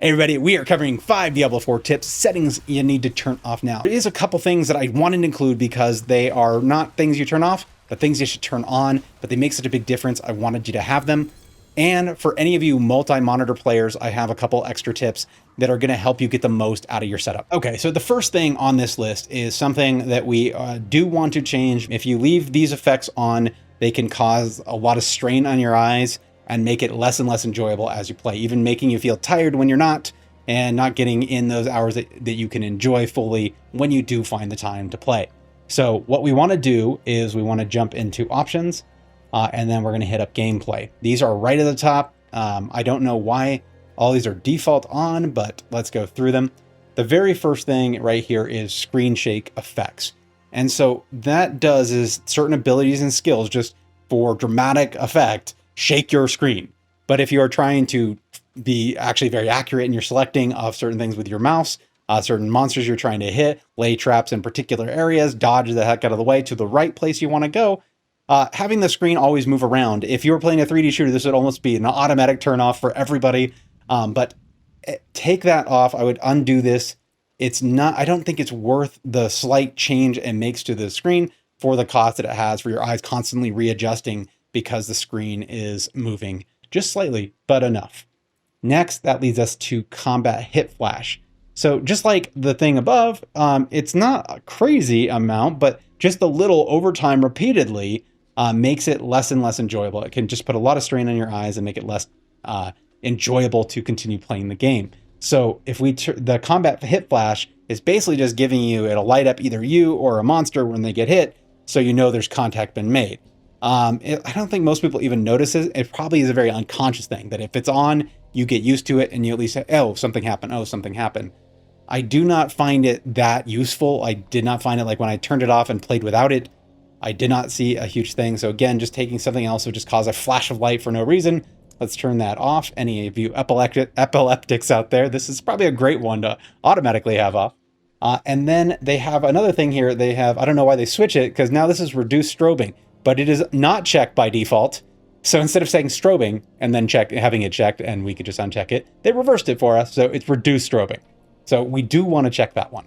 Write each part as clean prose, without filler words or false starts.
Hey everybody, we are covering 5 Diablo 4 tips, settings you need to turn off now. There is a couple things that I wanted to include because they are not things you turn off, but things you should turn on, but they make such a big difference. I wanted you to have them. And for any of you multi-monitor players, I have a couple extra tips that are going to help you get the most out of your setup. Okay, so the first thing on this list is something that we do want to change. If you leave these effects on, they can cause a lot of strain on your eyes and make it less and less enjoyable as you play, even making you feel tired when you're not, and not getting in those hours that you can enjoy fully when you do find the time to play. So what we want to do is we want to jump into options, and then we're going to hit up gameplay. These are right at the top. I don't know why all these are default on, but let's go through them. The very first thing right here is screen shake effects. And so that does is certain abilities and skills, just for dramatic effect, shake your screen. But if you are trying to be actually very accurate in your selecting of certain things with your mouse, certain monsters you're trying to hit, lay traps in particular areas, dodge the heck out of the way to the right place you want to go, having the screen always move around. If you were playing a 3D shooter, this would almost be an automatic turn off for everybody. But take that off. I would undo this. It's not, I don't think it's worth the slight change it makes to the screen for the cost that it has for your eyes constantly readjusting because the screen is moving just slightly, but enough. Next, that leads us to combat hit flash. So just like the thing above, it's not a crazy amount, but just a little overtime repeatedly makes it less and less enjoyable. It can just put a lot of strain on your eyes and make it less enjoyable to continue playing the game. So if the combat hit flash is basically just giving you, it'll light up either you or a monster when they get hit, so you know there's contact been made. I don't think most people even notice it. It probably is a very unconscious thing that if it's on, you get used to it and you at least say, oh, something happened. Oh, something happened. I do not find it that useful. I did not find it like when I turned it off and played without it, I did not see a huge thing. So again, just taking something else would just cause a flash of light for no reason. Let's turn that off. Any of you epileptics out there, this is probably a great one to automatically have off. And then they have another thing here. They have, I don't know why they switch it, because now this is reduced strobing, but it is not checked by default. So instead of saying strobing and then having it checked and we could just uncheck it, they reversed it for us. So it's reduced strobing. So we do want to check that one.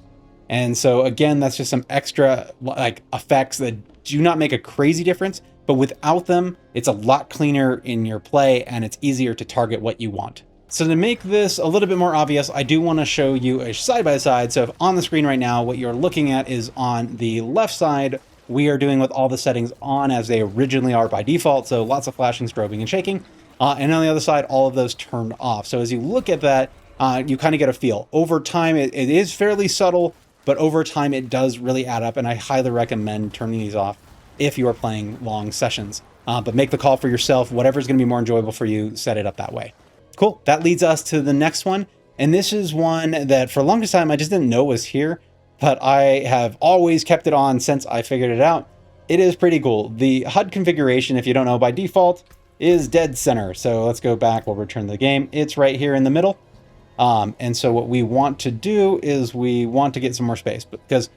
And so again, that's just some extra like effects that do not make a crazy difference, but without them, it's a lot cleaner in your play and it's easier to target what you want. So to make this a little bit more obvious, I do want to show you a side-by-side. So if on the screen right now, what you're looking at is on the left side, we are doing with all the settings on as they originally are by default. So lots of flashing, strobing, and shaking. And on the other side, all of those turned off. So as you look at that, you kind of get a feel. Over time, it is fairly subtle, but over time, it does really add up. And I highly recommend turning these off if you are playing long sessions. But make the call for yourself. Whatever's going to be more enjoyable for you, set it up that way. Cool. That leads us to the next one. And this is one that for the longest time, I just didn't know was here, but I have always kept it on since I figured it out. It is pretty cool. The HUD configuration, if you don't know by default, is dead center. So let's go back. We'll return to the game. It's right here in the middle. And so what we want to do is we want to get some more space, because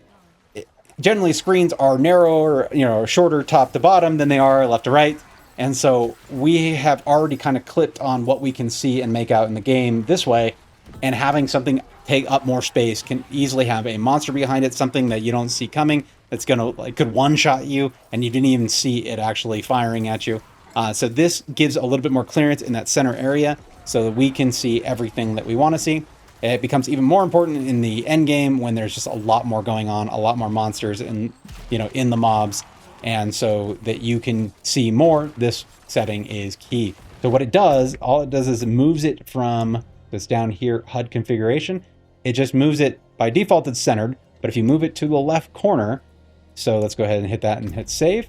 generally screens are narrower, shorter top to bottom than they are left to right. And so we have already kind of clipped on what we can see and make out in the game this way. And having something take up more space can easily have a monster behind it, something that you don't see coming, that's could one-shot you, and you didn't even see it actually firing at you. So this gives a little bit more clearance in that center area so that we can see everything that we want to see. It becomes even more important in the end game when there's just a lot more going on, a lot more monsters in the mobs. And so that you can see more, this setting is key. So what it does, all it does is it moves it from this down here, HUD configuration. It just moves it, by default it's centered, but if you move it to the left corner, so let's go ahead and hit that and hit save.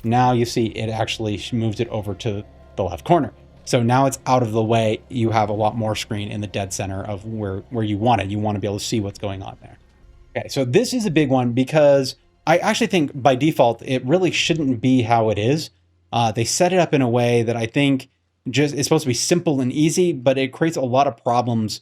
Now you see it actually moves it over to the left corner. So now it's out of the way. You have a lot more screen in the dead center of where you want it. You want to be able to see what's going on there. Okay, so this is a big one because I actually think by default, it really shouldn't be how it is. They set it up in a way that I think it's supposed to be simple and easy, but it creates a lot of problems,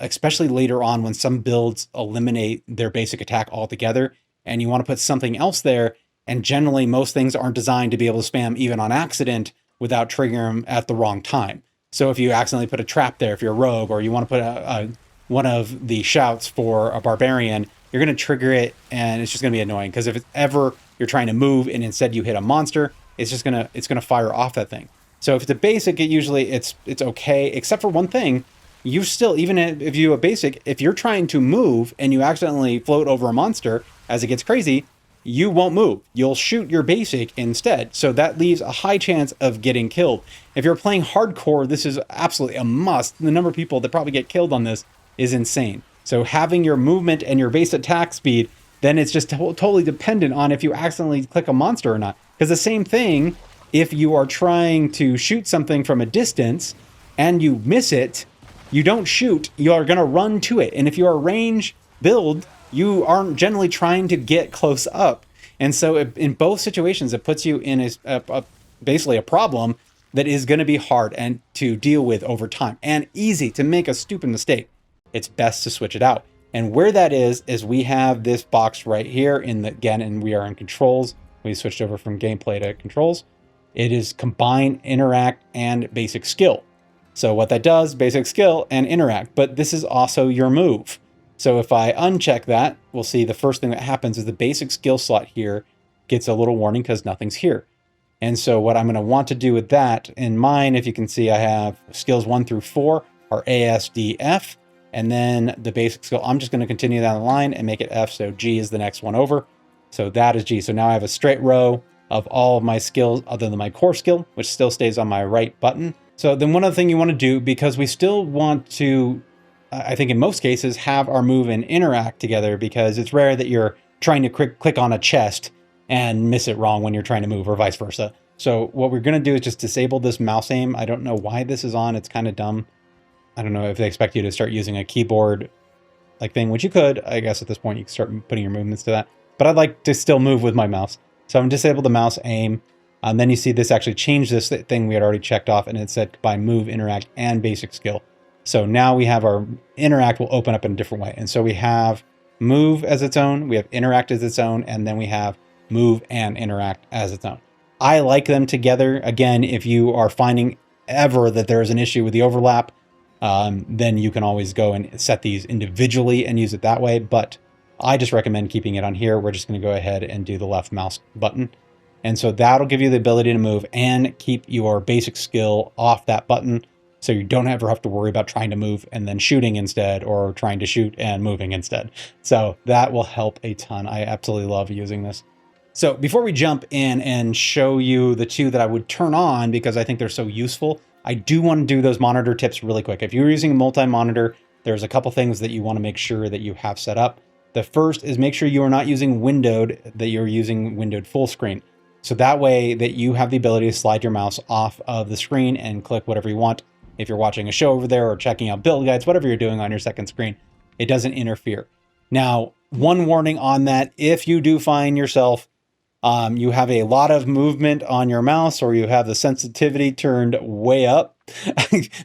especially later on when some builds eliminate their basic attack altogether and you want to put something else there. And generally, most things aren't designed to be able to spam even on accident without triggering them at the wrong time. So if you accidentally put a trap there, if you're a rogue, or you want to put one of the shouts for a barbarian, you're going to trigger it, and it's just going to be annoying. Because if it's ever you're trying to move and instead you hit a monster, it's going to fire off that thing. So if it's a basic, it's okay, except for one thing. You still, even if you do a basic, if you're trying to move and you accidentally float over a monster as it gets crazy, you won't move. You'll shoot your basic instead. So that leaves a high chance of getting killed. If you're playing hardcore, this is absolutely a must. The number of people that probably get killed on this is insane. So having your movement and your base attack speed, then it's just totally dependent on if you accidentally click a monster or not. Because the same thing, if you are trying to shoot something from a distance and you miss it, you don't shoot, you are going to run to it. And if you're a range build, you aren't generally trying to get close up. And so in both situations, it puts you in basically a problem that is going to be hard and to deal with over time and easy to make a stupid mistake. It's best to switch it out. And where that is we have this box right here and we are in controls. We switched over from gameplay to controls. It is combine, interact, and basic skill. So what that does, basic skill and interact, but this is also your move. So if I uncheck that, we'll see the first thing that happens is the basic skill slot here gets a little warning because nothing's here. And so what I'm going to want to do with that in mine, if you can see, I have skills 1 through 4 are A, S, D, F, and then the basic skill, I'm just going to continue down the line and make it F. So G is the next one over. So that is G. So now I have a straight row of all of my skills other than my core skill, which still stays on my right button. So then one other thing you want to do, because we still want to, I think in most cases, have our move and interact together, because it's rare that you're trying to click on a chest and miss it wrong when you're trying to move, or vice versa. So what we're going to do is just disable this mouse aim. I don't know why this is on. It's kind of dumb. I don't know if they expect you to start using a keyboard like thing, which you could. I guess at this point you can start putting your movements to that. But I'd like to still move with my mouse. So I'm disable the mouse aim. And then you see this actually changed this thing we had already checked off, and it said combine move, interact, and basic skill. So now we have our interact will open up in a different way. And so we have move as its own, we have interact as its own, and then we have move and interact as its own. I like them together. Again, if you are finding ever that there is an issue with the overlap, then you can always go and set these individually and use it that way. But I just recommend keeping it on here. We're just going to go ahead and do the left mouse button. And so that'll give you the ability to move and keep your basic skill off that button. So you don't ever have to worry about trying to move and then shooting instead, or trying to shoot and moving instead. So that will help a ton. I absolutely love using this. So before we jump in and show you the two that I would turn on because I think they're so useful, I do want to do those monitor tips really quick. If you're using a multi-monitor, there's a couple things that you want to make sure that you have set up. The first is make sure you are not using windowed, that you're using windowed full screen. So that way that you have the ability to slide your mouse off of the screen and click whatever you want. If you're watching a show over there or checking out build guides, whatever you're doing on your second screen, it doesn't interfere. Now, one warning on that, if you do find yourself, you have a lot of movement on your mouse, or you have the sensitivity turned way up,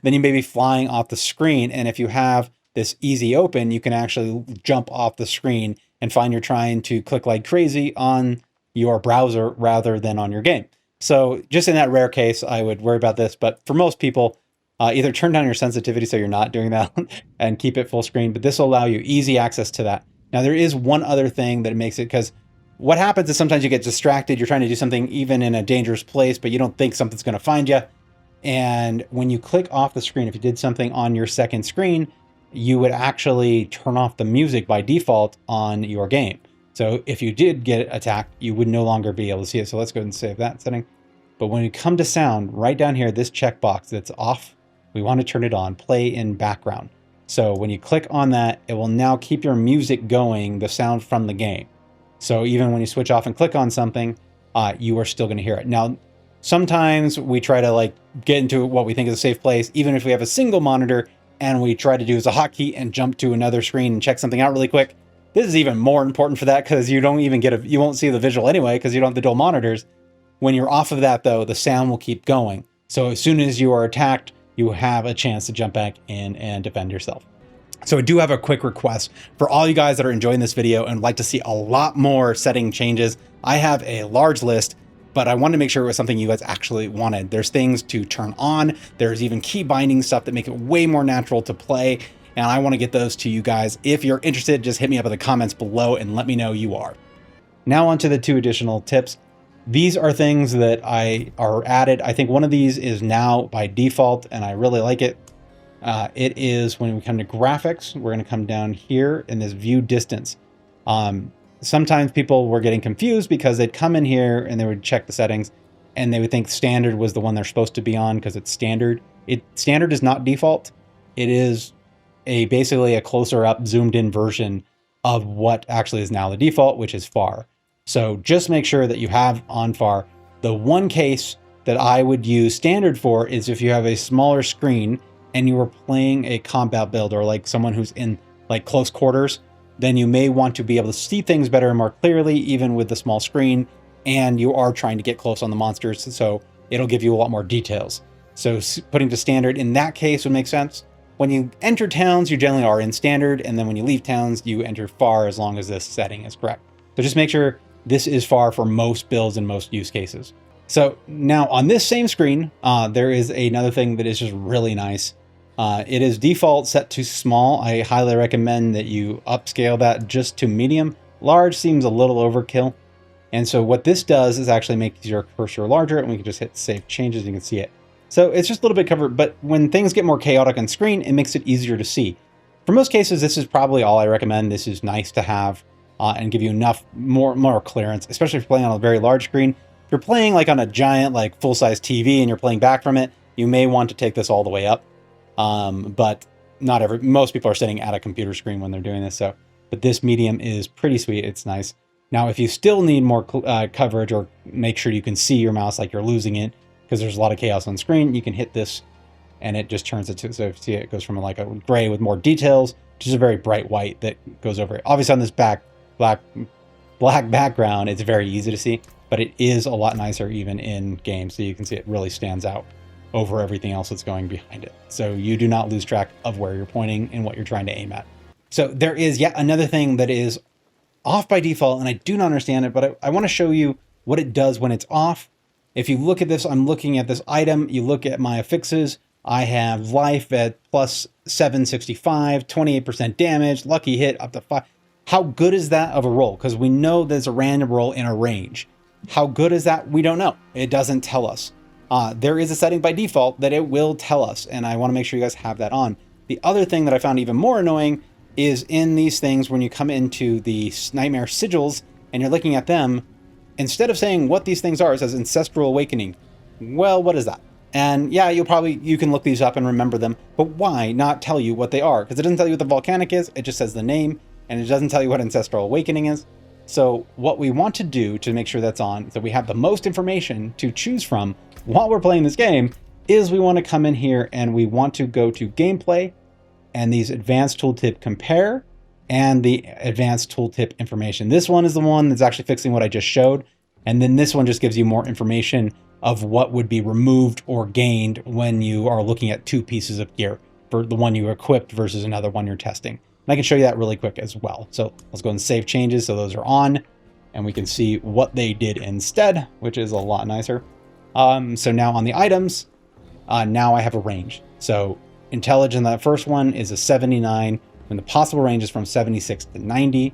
then you may be flying off the screen. And if you have this easy open, you can actually jump off the screen and find you're trying to click like crazy on your browser rather than on your game. So just in that rare case, I would worry about this. But for most people, either turn down your sensitivity so you're not doing that and keep it full screen. But this will allow you easy access to that. Now, there is one other thing that makes it, because what happens is sometimes you get distracted. You're trying to do something even in a dangerous place, but you don't think something's going to find you. And when you click off the screen, if you did something on your second screen, you would actually turn off the music by default on your game. So if you did get attacked, you would no longer be able to see it. So let's go ahead and save that setting. But when we come to sound, right down here, this checkbox that's off, we want to turn it on, play in background. So when you click on that, it will now keep your music going, the sound from the game. So even when you switch off and click on something, you are still going to hear it. Now, sometimes we try to get into what we think is a safe place, even if we have a single monitor, and we try to do as a hotkey and jump to another screen and check something out really quick. This is even more important for that, because you don't even you won't see the visual anyway, because you don't have the dual monitors. When you're off of that though, the sound will keep going. So as soon as you are attacked, you have a chance to jump back in and defend yourself. So I do have a quick request for all you guys that are enjoying this video and like to see a lot more setting changes. I have a large list. but I wanted to make sure it was something you guys actually wanted. There's things to turn on. There's even key binding stuff that make it way more natural to play. And I want to get those to you guys. If you're interested, just hit me up in the comments below and let me know you are. Now on to the 2 additional tips. These are things that are added. I think one of these is now by default, and I really like it. It is when we come to graphics, we're going to come down here in this view distance. Sometimes people were getting confused because they'd come in here and they would check the settings and they would think standard was the one they're supposed to be on because it's standard. Standard is not default. It is basically a closer up, zoomed in version of what actually is now the default, which is far. So just make sure that you have on far. The one case that I would use standard for is if you have a smaller screen and you were playing a combat build or like someone who's in like close quarters, then you may want to be able to see things better and more clearly, even with the small screen, and you are trying to get close on the monsters, so it'll give you a lot more details. So putting to standard in that case would make sense. When you enter towns, you generally are in standard, and then when you leave towns, you enter far as long as this setting is correct. So just make sure this is far for most builds and most use cases. So now on this same screen, there is another thing that is just really nice. It is default set to small. I highly recommend that you upscale that just to medium. Large seems a little overkill. And so what this does is actually make your cursor larger, and we can just hit save changes. You can see it. So it's just a little bit covered, but when things get more chaotic on screen, it makes it easier to see. For most cases, this is probably all I recommend. This is nice to have and give you enough more clearance, especially if you're playing on a very large screen. If you're playing like on a giant, like full-size TV and you're playing back from it, you may want to take this all the way up. But most people are sitting at a computer screen when they're doing this. But this medium is pretty sweet. It's nice. Now, if you still need more coverage or make sure you can see your mouse like you're losing it, because there's a lot of chaos on screen, you can hit this and it just turns it to, so if you see it goes from like a gray with more details to just a very bright white that goes over it. Obviously on this black background, it's very easy to see, but it is a lot nicer even in game. So you can see it really stands out over everything else that's going behind it. So you do not lose track of where you're pointing and what you're trying to aim at. So there is yet another thing that is off by default, and I do not understand it, but I want to show you what it does when it's off. If you look at this, I'm looking at this item, you look at my affixes, I have life at plus 765, 28% damage, lucky hit up to 5. How good is that of a roll? Because we know there's a random roll in a range. How good is that? We don't know. It doesn't tell us. There is a setting by default that it will tell us, and I want to make sure you guys have that on. The other thing that I found even more annoying is in these things when you come into the Nightmare Sigils and you're looking at them, instead of saying what these things are, it says Ancestral Awakening. Well, what is that? And yeah, you can look these up and remember them, but why not tell you what they are? Because it doesn't tell you what the volcanic is, it just says the name, and it doesn't tell you what Ancestral Awakening is. So what we want to do to make sure that's on, so we have the most information to choose from while we're playing this game, is we want to come in here and we want to go to Gameplay and these Advanced Tooltip Compare and the Advanced Tooltip Information. This one is the one that's actually fixing what I just showed. And then this one just gives you more information of what would be removed or gained when you are looking at two pieces of gear for the one you equipped versus another one you're testing. And I can show you that really quick as well. So let's go and save changes. So those are on and we can see what they did instead, which is a lot nicer. So now on the items, now I have a range. So intelligence, that first one is a 79, and the possible range is from 76 to 90,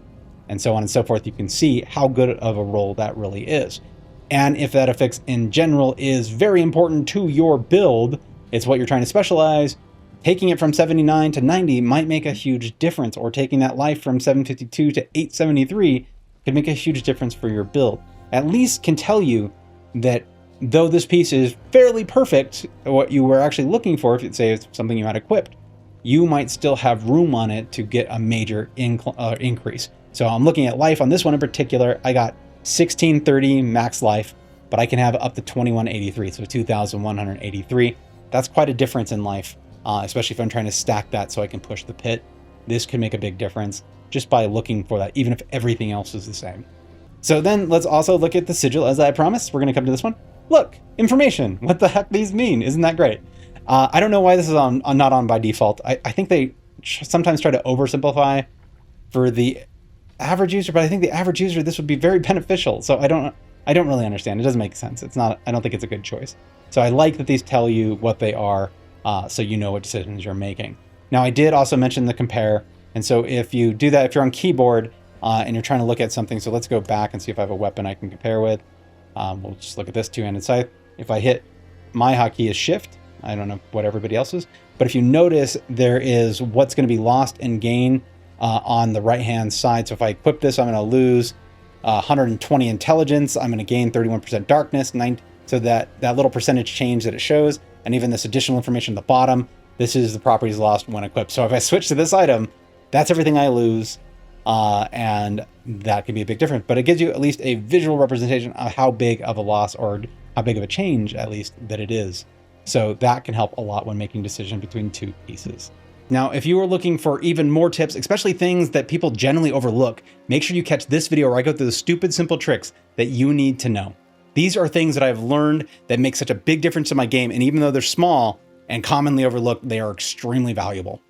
and so on and so forth. You can see how good of a roll that really is. And if that affix in general is very important to your build, it's what you're trying to specialize, taking it from 79 to 90 might make a huge difference, or taking that life from 752 to 873 could make a huge difference for your build. At least can tell you that though this piece is fairly perfect, what you were actually looking for, if you'd say it's something you had equipped, you might still have room on it to get a major increase. So I'm looking at life on this one in particular. I got 1630 max life, but I can have up to 2183, so 2183. That's quite a difference in life, especially if I'm trying to stack that so I can push the pit. This could make a big difference just by looking for that, even if everything else is the same. So then let's also look at the sigil as I promised. We're going to come to this one. Look, information. What the heck these mean? Isn't that great? I don't know why this is not on by default. I think they sometimes try to oversimplify for the average user, but I think the average user, this would be very beneficial. So I don't I don't really understand. It doesn't make sense. It's not, I don't think it's a good choice. So I like that these tell you what they are, so you know what decisions you're making. Now I did also mention the compare. And so if you do that, if you're on keyboard and you're trying to look at something, so let's go back and see if I have a weapon I can compare with. We'll just look at this two-handed scythe. If I hit, my hotkey is shift. I don't know what everybody else's, but if you notice, there is what's going to be lost and gain on the right-hand side. So if I equip this, I'm going to lose 120 intelligence. I'm going to gain 31% darkness, so that little percentage change that it shows, and even this additional information at the bottom, this is the properties lost when equipped. So if I switch to this item, that's everything I lose, and that can be a big difference. But it gives you at least a visual representation of how big of a loss, or how big of a change, at least, that it is. So that can help a lot when making decisions between two pieces. Now, if you are looking for even more tips, especially things that people generally overlook, make sure you catch this video where I go through the stupid, simple tricks that you need to know. These are things that I've learned that make such a big difference in my game, and even though they're small and commonly overlooked, they are extremely valuable.